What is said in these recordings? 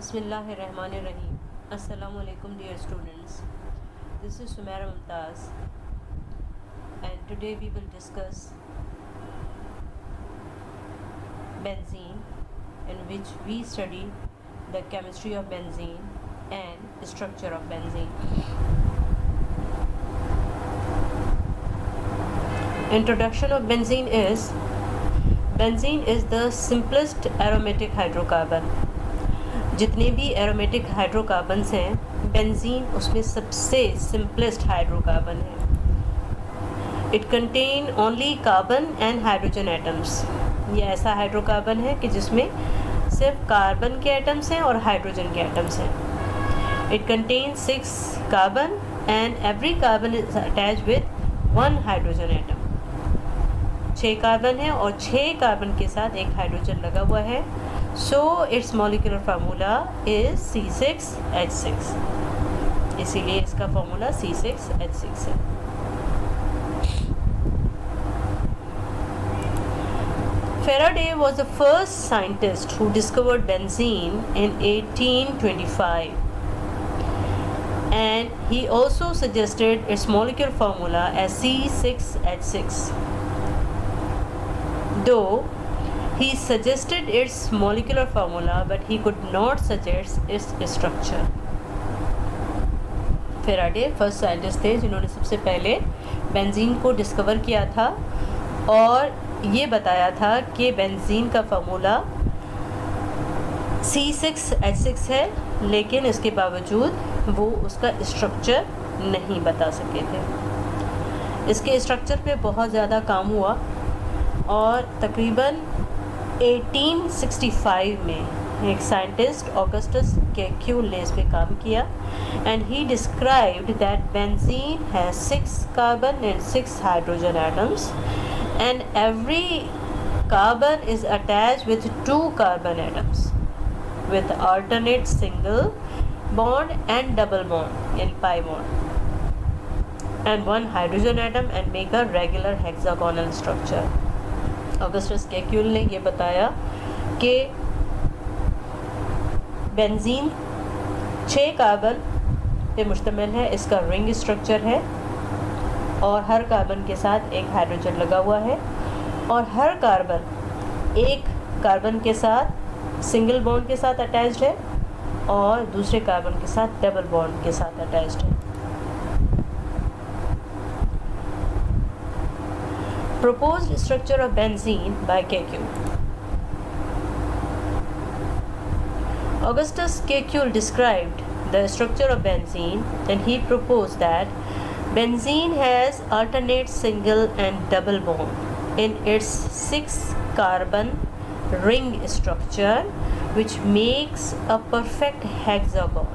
Bismillahirrahmanirrahim. Assalamu alaikum dear students. This is Sumaira Mumtaz and today we will discuss benzene, in which we study the chemistry of benzene and structure of benzene. Introduction of benzene is the simplest aromatic hydrocarbon. जितने भी aromatic hydrocarbons हैं, benzene उसमें सबसे simplest hydrocarbon है. It contain only carbon and hydrogen atoms. ये ऐसा hydrocarbon है कि जिसमें सिर्फ कार्बन के एटम्स हैं और हाइड्रोजन के एटम्स हैं. It contain 6 carbon and every carbon is attach with 1 hydrogen atom. 6 carbon है और 6 कार्बन के साथ एक हाइड्रोजन लगा हुआ है. So its molecular formula is C6H6. इसीलिए इसका फॉर्मूला C6H6 है. Faraday was the first scientist who discovered benzene in 1825, and he also suggested its molecular formula as C6H6. Though he suggested its molecular formula, but he could not suggest its structure. Faraday first scientist थे जिन्होंने सबसे पहले benzene को discover किया था और ये बताया था कि बेंजीन का फार्मूला C6H6 है, लेकिन इसके बावजूद वो उसका स्ट्रक्चर नहीं बता सके थे. इसके स्ट्रक्चर पे बहुत ज़्यादा काम हुआ और तकरीबन 1865 में एक साइंटिस्ट ऑगस्टस केक्यूल ने इस पे काम किया and he described that benzene has 6 carbon and 6 hydrogen atoms and every carbon is attached with 2 carbon atoms with alternate single bond and double bond यानी pi bond and 1 hydrogen atom and make a regular hexagonal structure. Augustus Kekule ने ये बताया कि benzene 6 carbon पे मुश्तमिल है, इसका ring structure है और हर कार्बन के साथ एक हाइड्रोजन लगा हुआ है और हर कार्बन एक कार्बन के साथ सिंगल बॉन्ड के साथ अटैच्ड है और दूसरे कार्बन के साथ डबल बॉन्ड के साथ अटैच्ड है. Proposed structure of benzene by Kekulé. Augustus Kekulé described the structure of benzene and he proposed that benzene has alternate single and double bond in its 6 carbon ring structure which makes a perfect hexagon.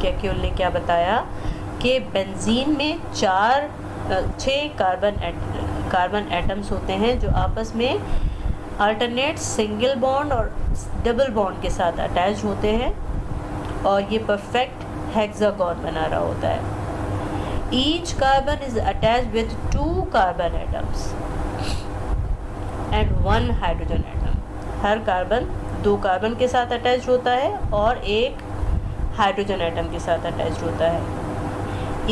Kekulé ने क्या बताया कि benzene में 6 carbon atoms होते हैं जो आपस में अल्टरनेट सिंगल बॉन्ड और डबल बॉन्ड के साथ अटैच होते हैं और ये परफेक्ट हेक्सागोन बना रहा होता है. Each carbon is attach with 2 carbon atoms and 1 hydrogen atom. Her carbon 2 carbon के साथ अटैच होता है और एक हाइड्रोजन एटम के साथ अटैच होता है.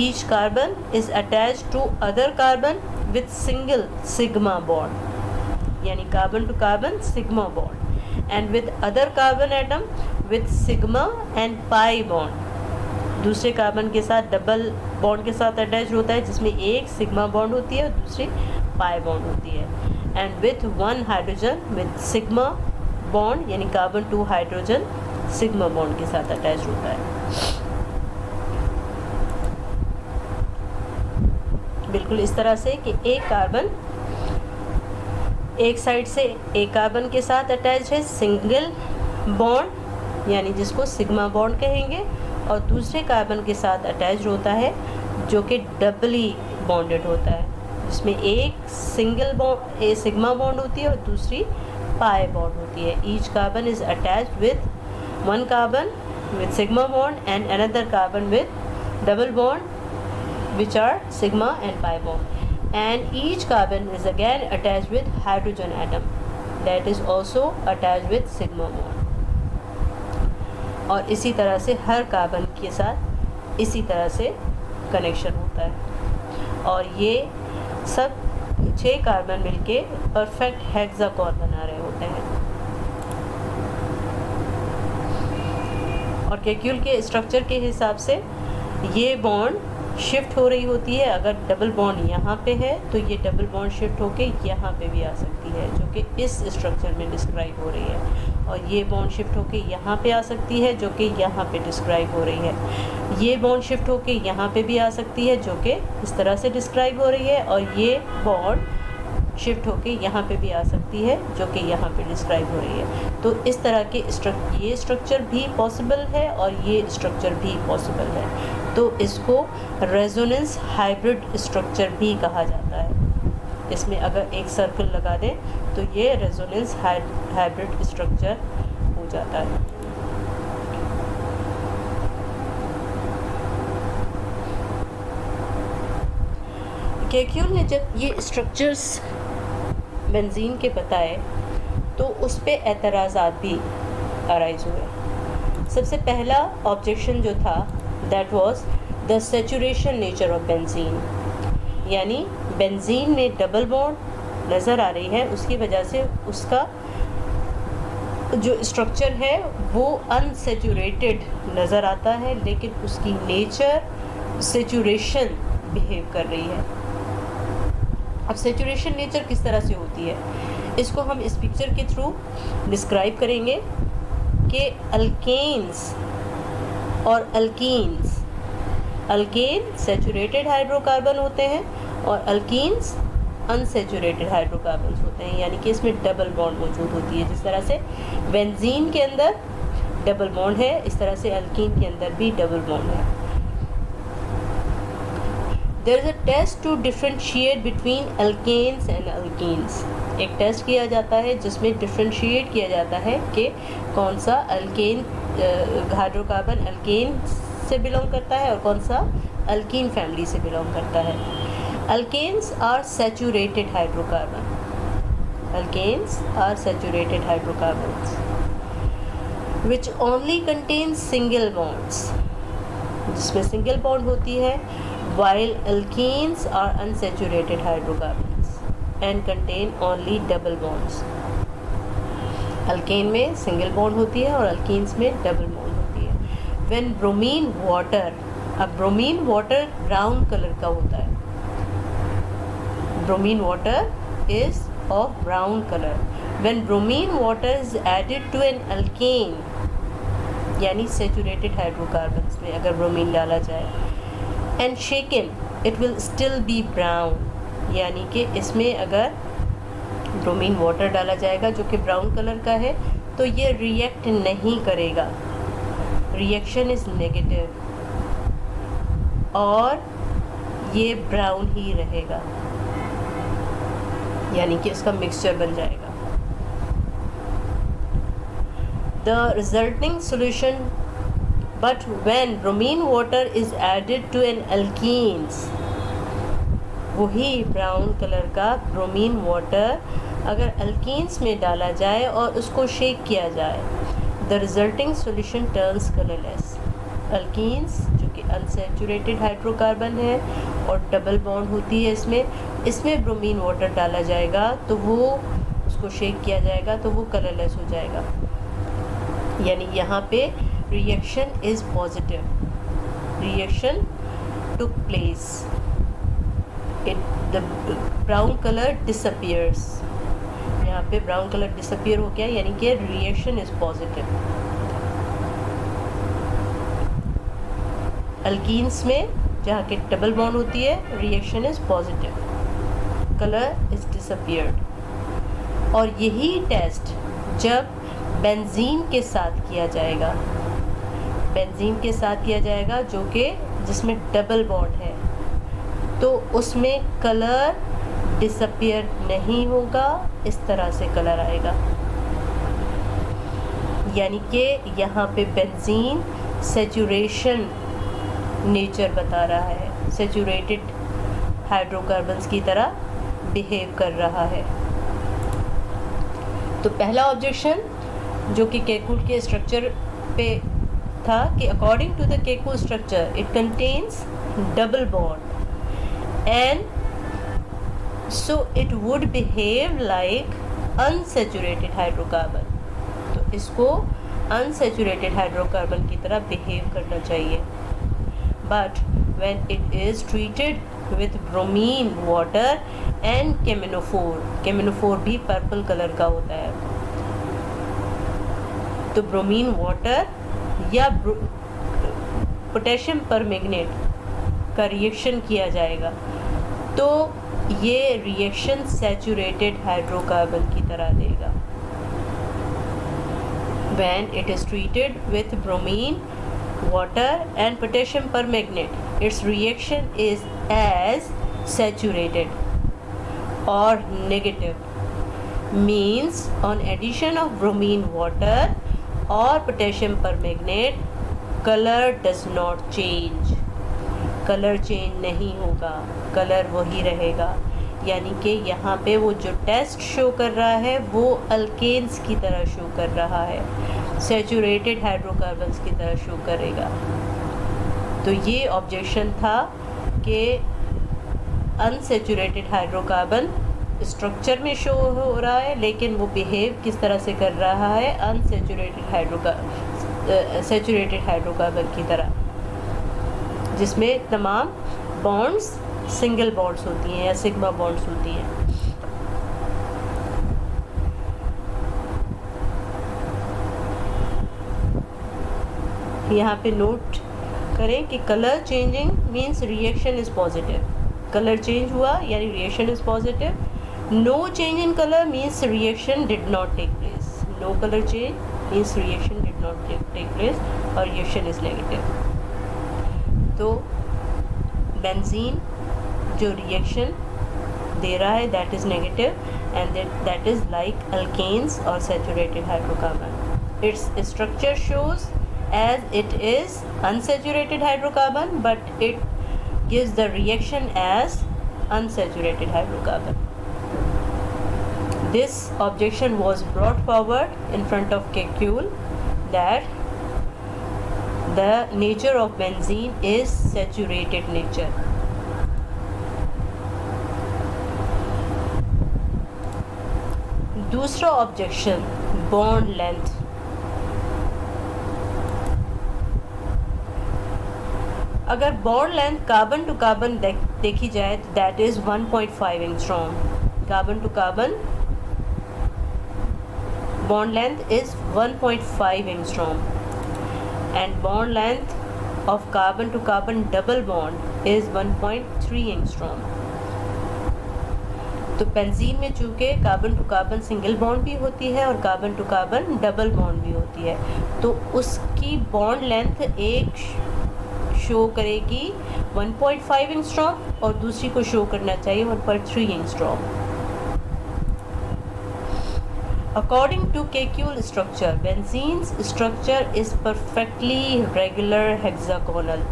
Each carbon is attached to other carbon with single sigma bond, यानी carbon to carbon sigma bond, and with other carbon atom with sigma and pi bond. दूसरे कार्बन के साथ डबल बॉन्ड के साथ अटैच होता है जिसमें एक सिग्मा बॉन्ड होती है और दूसरी पाई बॉन्ड होती है. And with 1 hydrogen with sigma bond यानी कार्बन 2 हाइड्रोजन सिग्मा बॉन्ड के साथ अटैच होता है. बिल्कुल इस तरह से कि एक कार्बन एक साइड से एक कार्बन के साथ अटैच है सिंगल बॉन्ड यानी जिसको सिग्मा बॉन्ड कहेंगे और दूसरे कार्बन के साथ अटैच होता है जो कि डबली बॉन्डेड होता है जिसमें एक सिग्मा बॉन्ड होती है और दूसरी पाई बॉन्ड होती है. Each carbon is attached with 1 carbon with sigma bond and another carbon with double bond which are sigma and pi bond, and each carbon is again attached with hydrogen atom that is also attached with sigma bond. और इसी तरह से हर carbon के साथ इसी तरह से connection होता है और ये सब 6 कार्बन मिलके परफेक्ट हेक्सागोन बना रहे होते हैं। और केक्यूल के स्ट्रक्चर के हिसाब से ये बॉन्ड शिफ्ट हो रही होती है। अगर डबल बॉन्ड यहाँ पे है तो ये डबल बॉन्ड शिफ्ट होके यहाँ पे भी आ सकती है, जो कि इस स्ट्रक्चर में डिस्क्राइब हो रही है। और ये बॉन्ड शिफ्ट होके यहाँ पे आ सकती है, जो कि यहाँ पे डिस्क्राइब हो रही है। ये बॉन्ड शिफ्ट होके यहाँ पे भी आ सकती है, जो कि इस तरह से डिस्क्राइब हो रही है। और ये बॉन्ड शिफ्ट होके यहाँ पे भी आ सकती है, जो कि यहाँ पे डिस्क्राइब हो रही है। तो इस तरह के ये स्ट्रक्चर भी पॉसिबल है और ये स्ट्रक्चर भी पॉसिबल है। तो इसको रेजोनेंस हाइब्रिड स्ट्रक्चर भी कहा जाता है। इसमें अगर एक सर्कल लगा दें तो ये रेजोनेंस हाइब्रिड स्ट्रक्चर हो जाता है। केक्यूल ने जब ये स्ट्रक्चर्स बेंजीन के बताए तो उस पे एतराज़ात भी अराइज हुए। सबसे पहला ऑब्जेक्शन जो था that was the saturation nature of benzene, यानी बेंजीन में डबल बॉन्ड नज़र आ रही है, उसकी वजह से उसका जो स्ट्रक्चर है वो अनसैचुरेटेड नज़र आता है, लेकिन उसकी नेचर सैचुरेशन बिहेव कर रही है। अब सैचुरेशन नेचर किस तरह से होती है, इसको हम इस पिक्चर के थ्रू डिस्क्राइब करेंगे कि अल्केन्स और अल्कीन्स, अल्केन सैचुरेटेड हाइड्रोकार्बन होते हैं और अल्कीन्स अनसैचुरेटेड हाइड्रोकार्बन होते हैं, यानी कि इसमें डबल बॉन्ड मौजूद होती है। जिस तरह से बेंजीन के अंदर डबल बॉन्ड है, इस तरह से अल्कीन के अंदर भी डबल बॉन्ड है। There is a test to differentiate between alkanes and alkenes। एक टेस्ट किया जाता है जिसमें डिफ्रेंशिएट किया जाता है कि कौन सा अल्केन हाइड्रोकार्बन अल्केन से बिलोंग करता है और कौन सा अल्कीन फैमिली से बिलोंग करता है। Alkanes are saturated hydrocarbon, alkanes are saturated hydrocarbons which only contain single bonds, जिसमें सिंगल बॉन्ड होती है, while alkenes are unsaturated hydrocarbons and contain only double bonds। Alkane में सिंगल बॉन्ड होती है और अल्कीन्स में डबल बॉन्ड होती है। When bromine water, अब ब्रोमीन वाटर ब्राउन कलर का होता है, bromine water is of brown color। When bromine water is added to an alkane, यानी सैचुरेटेड हाइड्रोकार्बन्स में अगर ब्रोमीन डाला जाए, and shaken it will still be brown, यानी कि इसमें अगर ब्रोमीन वाटर डाला जाएगा जो कि ब्राउन कलर का है तो ये रिएक्ट नहीं करेगा, रिएक्शन इज़ नेगेटिव और ये ब्राउन ही रहेगा, यानी कि इसका मिक्सचर बन जाएगा। The resulting solution, but when bromine water is added to an alkenes, वही ब्राउन कलर का ब्रोमीन वाटर अगर अल्कीन्स में डाला जाए और उसको शेक किया जाए, the resulting solution turns colorless। Alkenes जो कि अनसैचुरेटेड हाइड्रोकार्बन है और डबल बॉन्ड होती है इसमें ब्रोमीन वाटर डाला जाएगा तो वो उसको शेक किया जाएगा तो वो कलरलेस हो जाएगा, यानी यहाँ पे reaction is positive, reaction took place, it the brown colour disappears, यहाँ पे ब्राउन कलर डिसअपियर हो गया, यानी कि रिएक्शन इज़ पॉजिटिव। अल्कीन्स में जहाँ के डबल बॉन्ड होती है reaction is positive, colour is disappeared. और यही टेस्ट जब बेंजीन के साथ किया जाएगा, बेंजीन के साथ किया जाएगा जो कि जिसमें डबल बॉन्ड है, तो उसमें कलर डिसअपियर नहीं होगा, इस तरह से कलर आएगा, यानी कि यहाँ पे बेंजीन सैचुरेशन नेचर बता रहा है, सैचुरेटेड हाइड्रोकार्बन्स की तरह बिहेव कर रहा है। तो पहला ऑब्जेक्शन जो कि केक्यूल के स्ट्रक्चर पे था कि according to the Kekule structure it contains double bond and so it would behave like unsaturated hydrocarbon. तो इसको अनसैचुरेटेड हाइड्रोकार्बन की तरह बिहेव करना चाहिए। But when it is treated with bromine water and केमिनोफोर भी पर्पल कलर का होता है, तो ब्रोमीन वाटर या पोटेशियम परमैंगनेट का रिएक्शन किया जाएगा, तो ये रिएक्शन सैचुरेटेड हाइड्रोकार्बन की तरह देगा। When it is treated with bromine, water and potassium permanganate, its reaction is as saturated or negative. Means on addition of bromine water or potassium permanganate, color does not change. Colour change नहीं होगा, colour वही रहेगा। यानी कि यहाँ पे वो जो टेस्ट शो कर रहा है वो अल्केन्स की तरह शो कर रहा है, सैचुरेटेड हाइड्रोकार्बन्स की तरह शो करेगा। तो ये ऑब्जेक्शन था कि अनसैचुरेटेड हाइड्रोकार्बन स्ट्रक्चर में शो हो रहा है, लेकिन वो बिहेव किस तरह से कर रहा है, सैचुरेटेड हाइड्रोकार्बन की तरह, जिसमें तमाम बॉन्ड्स सिंगल बॉन्ड्स होती हैं या सिग्मा बॉन्ड्स होती हैं। यहाँ पे नोट करें कि colour changing means reaction is positive. Colour change हुआ यानी reaction is positive. No change in colour means reaction did not take place. No colour change means reaction did not take place और reaction is negative. तो benzene जो reaction दे रहा है that is negative and that is like alkanes और saturated hydrocarbon. Its structure shows as it is unsaturated hydrocarbon but it gives the reaction as unsaturated hydrocarbon. This objection was brought forward in front of Kekulé that the nature of benzene is saturated nature. दूसरा objection bond length. अगर bond length carbon to carbon देखी जाए तो that is 1.5 angstrom. Carbon to carbon bond length is 1.5 angstrom and bond length of carbon to carbon double bond is 1.3 angstrom। तो benzene में चूँकि carbon to carbon single bond भी होती है और carbon to carbon double bond भी होती है, तो उसकी बॉन्ड लेंथ एक शो करेगी 1.5 एंगस्ट्रॉम और दूसरी को शो करना चाहिए 1.3 angstrom. According to Kekulé structure, benzene's structure is perfectly regular hexagonal,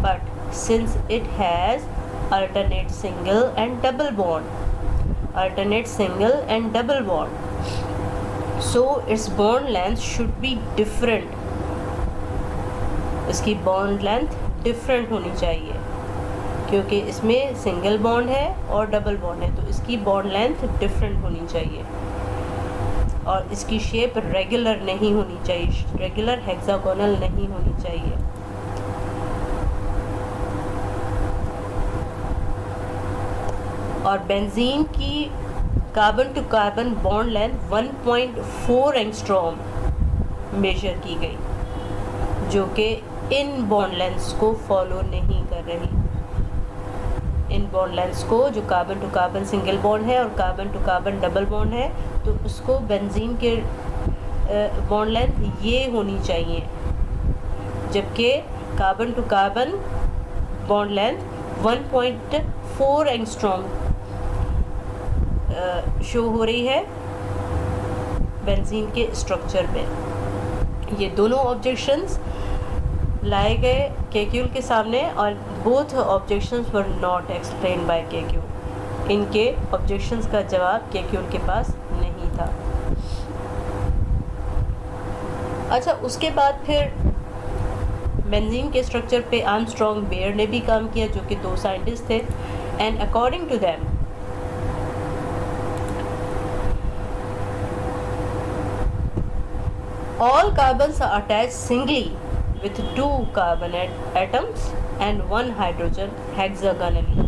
but since it has alternate single and double bond, so its bond length should be different. इसकी bond length different होनी चाहिए क्योंकि इसमें single bond है और double bond है, तो इसकी bond length different होनी चाहिए और इसकी शेप रेगुलर नहीं होनी चाहिए, रेगुलर हेक्सागोनल नहीं होनी चाहिए। और बेंजीन की carbon to carbon bond length 1.4 angstrom measure की गई, जो कि इन बॉन्ड लेंथ्स को फॉलो नहीं कर रही। इन बॉन्ड लेंथ्स को जो carbon to carbon single bond है और carbon to carbon double bond है, तो उसको बेंजीन के बॉन्ड लेंथ ये होनी चाहिए, जबकि carbon to carbon bond length 1.4 angstrom show हो रही है बेंजीन के स्ट्रक्चर में। ये दोनों ऑब्जेक्शंस लाए गए केक्यूल के सामने और both objections were not explain by Kekule. इनके ऑब्जेक्शंस का जवाब केक्यूल के पास नहीं था। अच्छा, उसके बाद फिर बेंजीन के स्ट्रक्चर पे आर्मस्ट्रॉन्ग बेयर ने भी काम किया, जो कि 2 साइंटिस्ट थे। And according to them all carbons are attached singly with 2 carbon atoms and 1 hydrogen hexagonally।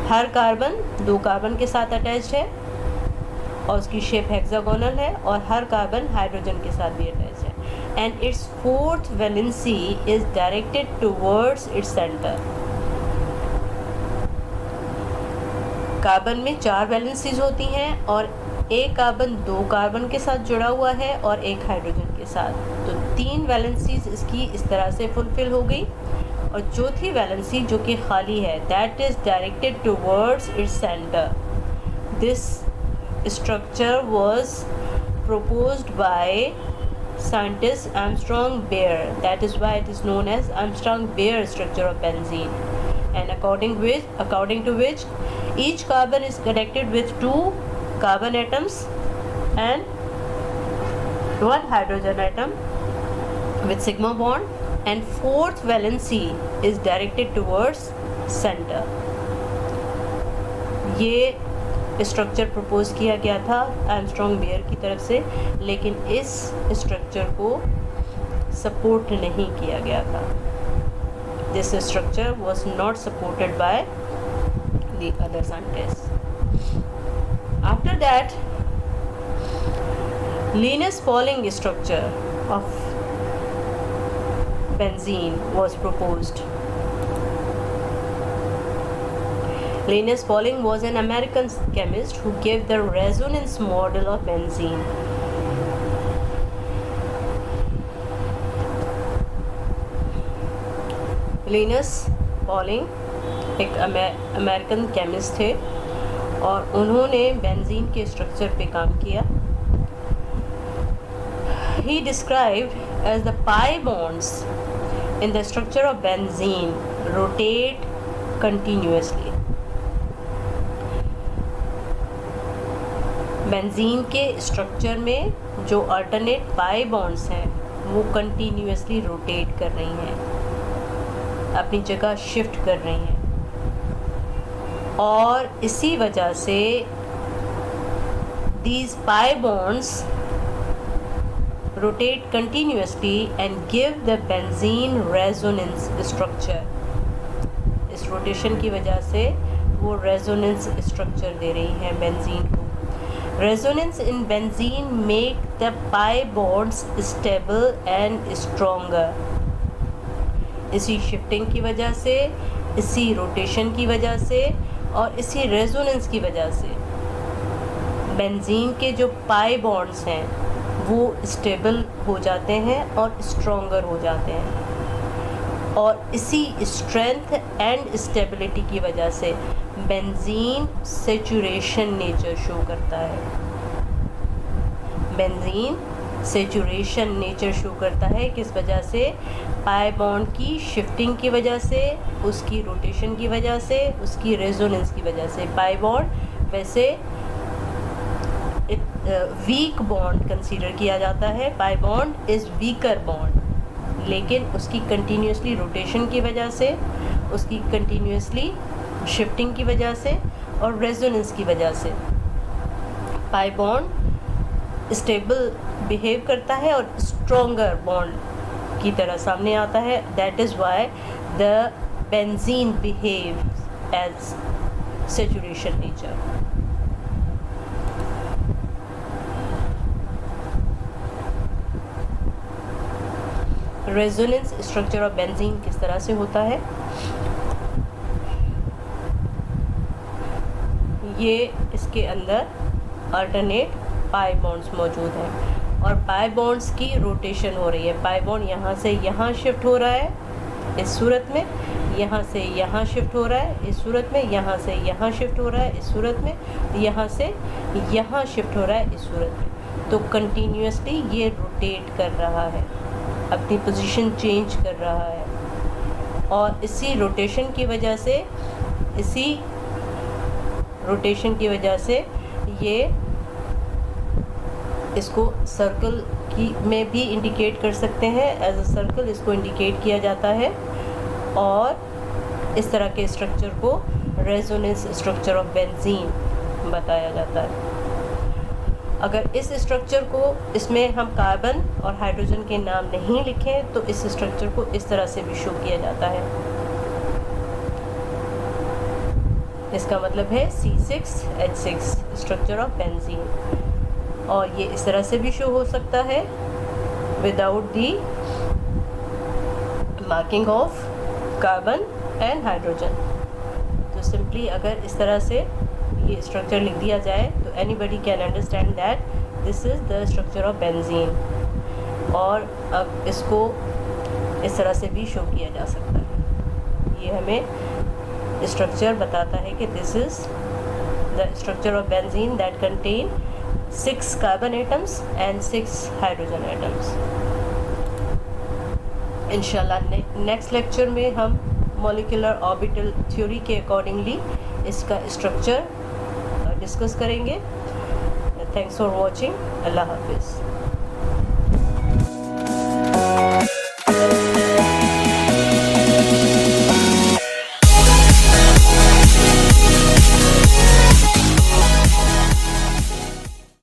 Her carbon 2 carbon के साथ अटैच्ड है और उसकी शेप हेक्सागोनल है, और हर कार्बन हाइड्रोजन के साथ भी अटैच्ड है। And it's 4th valency is directed towards its centre. Carbon में 4 वैलेंसीज होती हैं और एक कार्बन 2 कार्बन के साथ जुड़ा हुआ है और एक हाइड्रोजन के साथ, तो 3 वैलेंसीज इसकी इस तरह से फुलफिल हो गई। और चौथी वैलेंसी जो कि खाली है, that is directed towards its centre. This structure was proposed by scientist Armstrong Baer, that is why it is known as Armstrong Baer structure of benzene, and according to which each carbon is connected with 2 carbon atoms and 1 hydrogen atom with sigma bond, and 4th valency is directed towards center। ये structure propose किया गया था Armstrong bear की तरफ से, लेकिन इस structure को सपोर्ट नहीं किया गया था। This structure was not supported by the other scientists। After that, Linus Pauling structure of benzene was proposed। Linus Pauling was an American chemist who gave the resonance model of benzene। Linus Pauling एक American chemist थे और उन्होंने benzene के structure पे काम किया। He described as the pi bonds in the structure of benzene rotate continuously। Benzene के structure में जो अल्टरनेट पाई बॉन्ड्स हैं वो कंटिन्यूसली रोटेट कर रही हैं, अपनी जगह शिफ्ट कर रही हैं, और इसी वजह से these pi bonds rotate continuously and give the benzene resonance structure। इस रोटेशन की वजह से वो रेजोनेंस स्ट्रक्चर दे रही है बेंजीन को। Resonance in benzene make the pi bonds stable and stronger। इसी शिफ्टिंग की वजह से, इसी रोटेशन की वजह से और इसी रेजोनेंस की वजह से बेंजीन के जो पाई बॉन्ड्स हैं वो स्टेबल हो जाते हैं और स्ट्रोंगर हो जाते हैं, और इसी स्ट्रेंथ एंड स्टेबिलिटी की वजह से बेंजीन सेचुरेशन नेचर शो करता है। बेंजीन सेचुरेशन नेचर शो करता है किस वजह से? पाई बॉन्ड की शिफ्टिंग की वजह से, उसकी रोटेशन की वजह से, उसकी रेजोनेंस की वजह से। पाई बॉन्ड वैसे वीक बॉन्ड कंसीडर किया जाता है, pi bond is weaker bond, लेकिन उसकी कंटिन्यूसली रोटेशन की वजह से, उसकी कंटिन्यूसली शिफ्टिंग की वजह से और रेजोनेंस की वजह से पाई बॉन्ड स्टेबल बिहेव करता है और स्ट्रोंगर बॉन्ड की तरह सामने आता है। That is why the benzene behave as saturation nature. Resonance structure of benzene किस तरह से होता है? ये इसके अंदर अल्टरनेट पाई बॉन्ड्स मौजूद हैं और पाई बॉन्ड्स की रोटेशन हो रही है। पाई बॉन्ड यहाँ से यहाँ शिफ्ट हो रहा है इस सूरत में, यहाँ से यहाँ शिफ्ट हो रहा है इस सूरत में, यहाँ से यहाँ शिफ्ट हो रहा है इस सूरत में, यहाँ से यहाँ शिफ्ट हो रहा है इस सूरत में। तो कंटिन्यूसली ये रोटेट कर रहा है, अपनी पोजीशन चेंज कर रहा है, और इसी रोटेशन की वजह से ये इसको सर्कल की में भी इंडिकेट कर सकते हैं, एज अ सर्कल इसको इंडिकेट किया जाता है। और इस तरह के स्ट्रक्चर को रेजोनेंस स्ट्रक्चर ऑफ बेंजीन बताया जाता है। अगर इस स्ट्रक्चर को, इसमें हम कार्बन और हाइड्रोजन के नाम नहीं लिखें तो इस स्ट्रक्चर को इस तरह से भी शो किया जाता है। इसका मतलब है C6H6 स्ट्रक्चर ऑफ बेंजीन। और ये इस तरह से भी शो हो सकता है without the marking of carbon and hydrogen. तो सिंपली अगर इस तरह से ये स्ट्रक्चर लिख दिया जाए तो anybody can understand that this is the structure of benzene. और अब इसको इस तरह से भी शो किया जा सकता है। ये हमें स्ट्रक्चर बताता है कि this is the structure of benzene that contain 6 carbon atoms and 6 hydrogen atoms. इंशाल्लाह नेक्स्ट लेक्चर में हम मॉलिक्यूलर ऑर्बिटल थ्योरी के अकॉर्डिंगली इसका स्ट्रक्चर डिस्कस करेंगे। Thanks for watching. अल्लाह हाफिज़।